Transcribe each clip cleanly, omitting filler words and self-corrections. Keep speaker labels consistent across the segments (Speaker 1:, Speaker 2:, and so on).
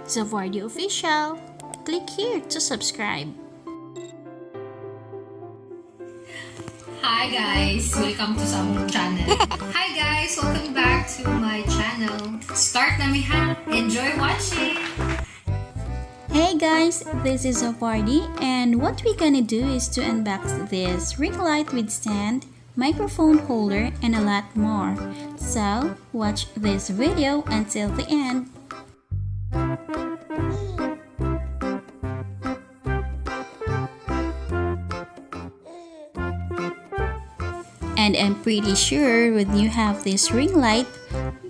Speaker 1: Zavardy Official. Click here to subscribe.
Speaker 2: Hi guys! Welcome to sa among channel. Hi guys! Welcome back to my channel. Start na mi ha! Enjoy watching!
Speaker 1: Hey guys, this is Zavardy, and what we're gonna do is to unbox this ring light with stand, microphone holder, and a lot more. So, watch this video until the end. And I'm pretty sure when you have this ring light,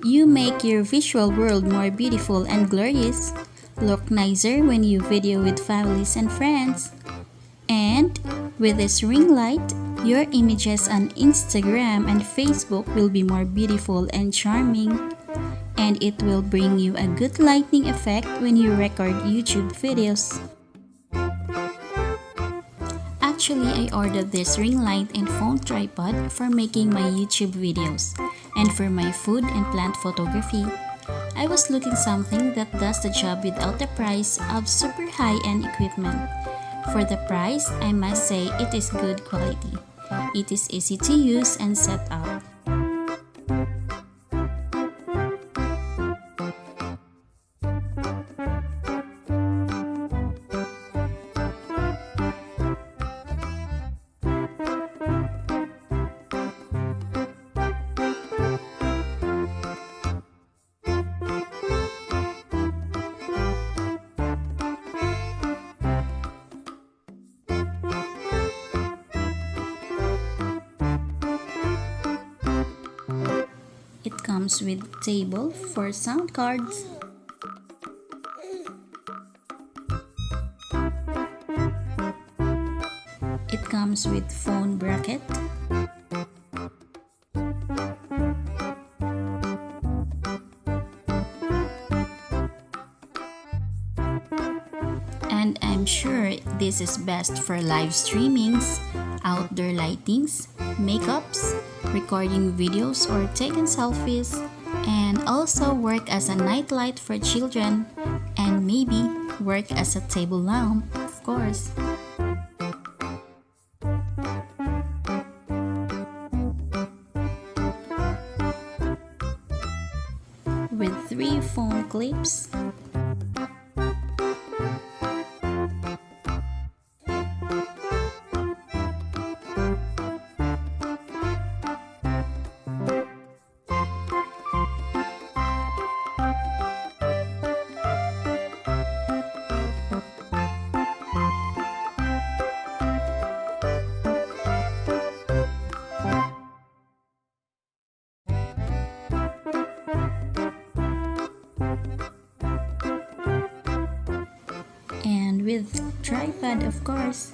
Speaker 1: you make your visual world more beautiful and glorious. Look nicer when you video with families and friends. And with this ring light, your images on Instagram and Facebook will be more beautiful and charming. And it will bring you a good lighting effect when you record YouTube videos. Actually, I ordered this ring light and phone tripod for making my YouTube videos and for my food and plant photography. I was looking something that does the job without the price of super high-end equipment. For the price, I must say it is good quality. It is easy to use and set up. It comes with table for sound cards. It comes with phone bracket. And I'm sure this is best for live streamings, outdoor lightings, makeups, recording videos or taking selfies, and also work as a night light for children, and maybe work as a table lamp, of course. With 3 phone clips. And with tripod, of course.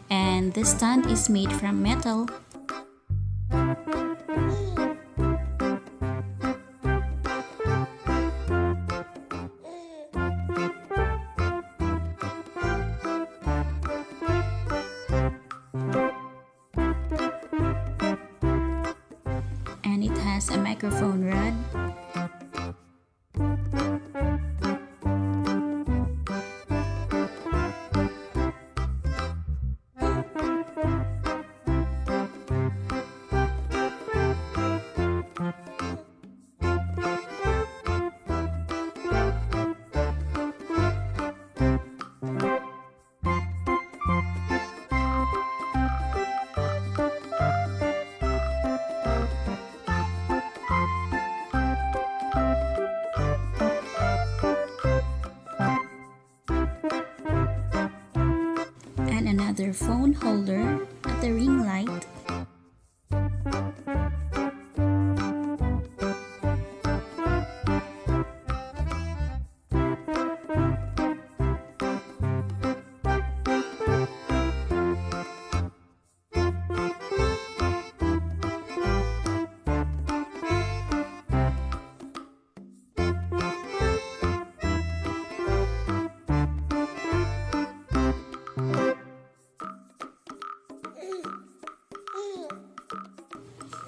Speaker 1: And the stand is made from metal. And it has a microphone rod. And another phone holder at the ring light.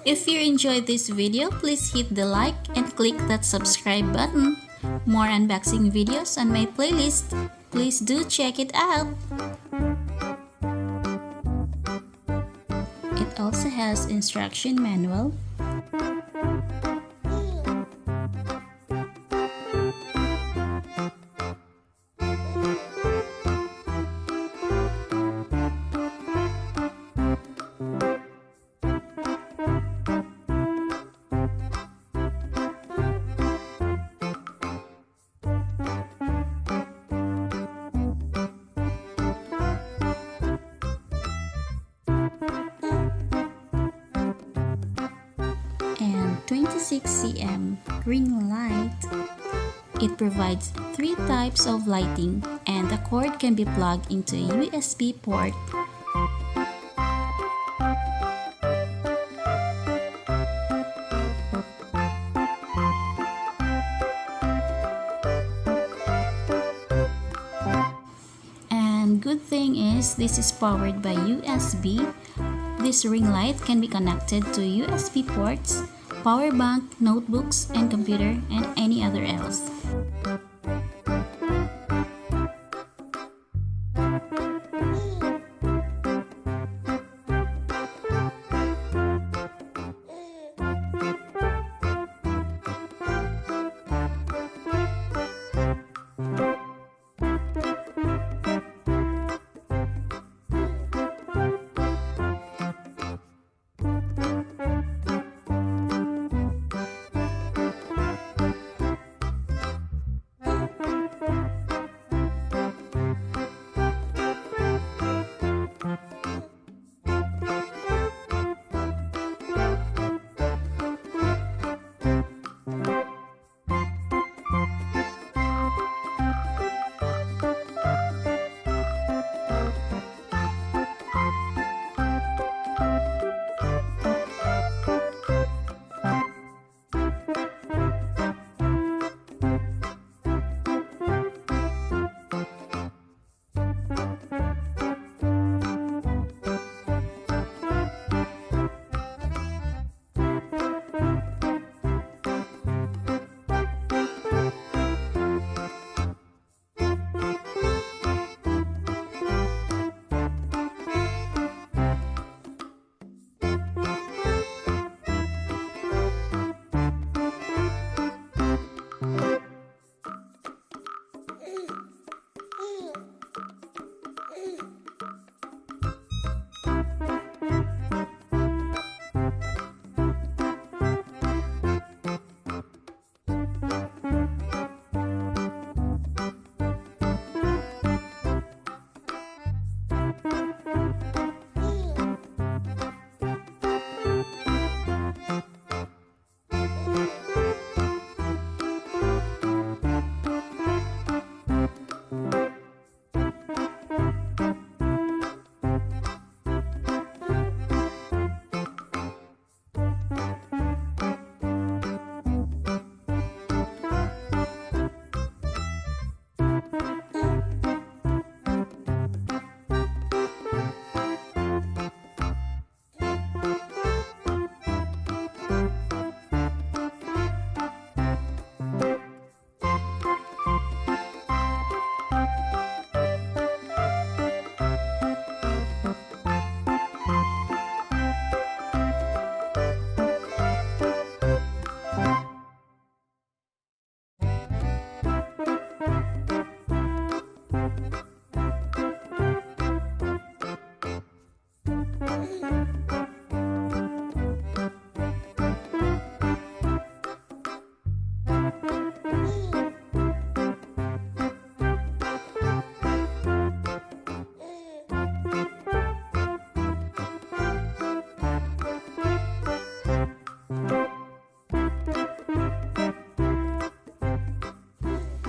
Speaker 1: If you enjoyed this video, please hit the like and click that subscribe button. more unboxing videos on my playlist. Please do check it out. It also has instruction manual, and 26 cm ring light. It provides 3 types of lighting, and the cord can be plugged into a USB port. And good thing is this is powered by USB. This ring light can be connected to USB ports, power bank, notebooks, and computer, and any other else.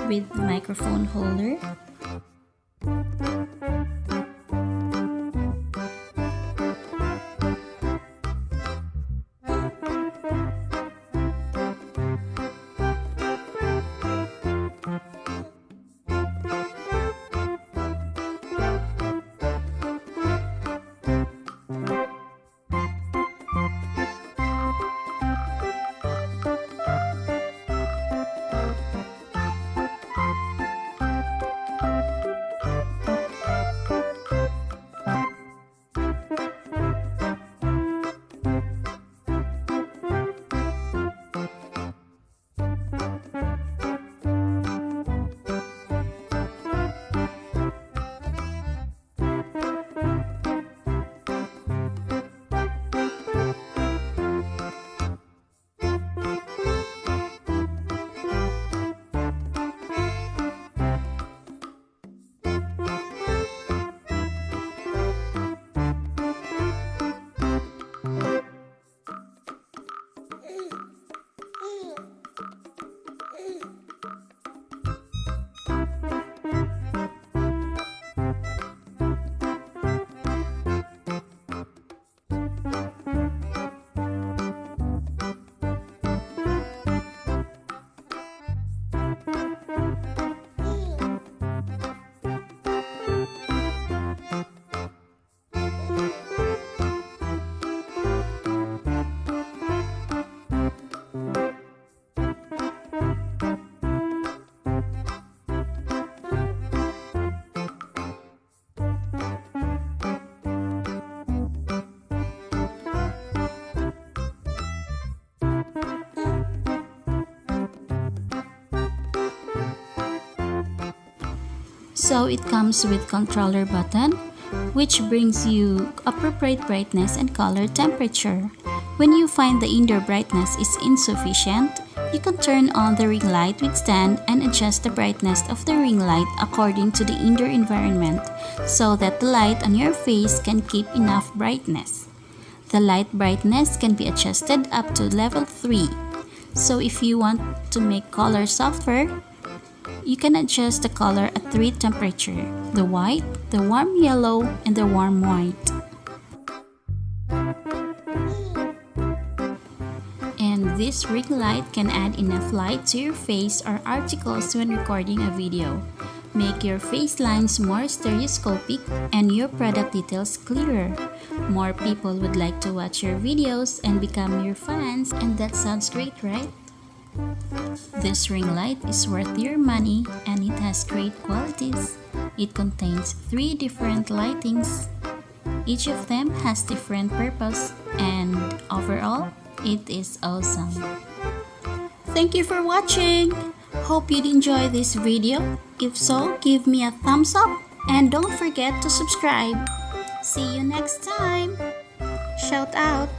Speaker 1: With microphone holder, So it comes with controller button, which brings you appropriate brightness and color temperature. When you find the indoor brightness is insufficient, you can turn on the ring light with stand and adjust the brightness of the ring light according to the indoor environment so that the light on your face can keep enough brightness. The light brightness can be adjusted up to level 3. So if you want to make color softer, you can adjust the color at 3 temperature: the white, the warm yellow, and the warm white. And this ring light can add enough light to your face or articles when recording a video. Make your face lines more stereoscopic and your product details clearer. More people would like to watch your videos and become your fans, and that sounds great, right? This ring light is worth your money and it has great qualities. It contains 3 different lightings. Each of them has different purpose, and overall, it is awesome. Thank you for watching! Hope you'd enjoy this video. If so, give me a thumbs up and don't forget to subscribe. See you next time! Shout out!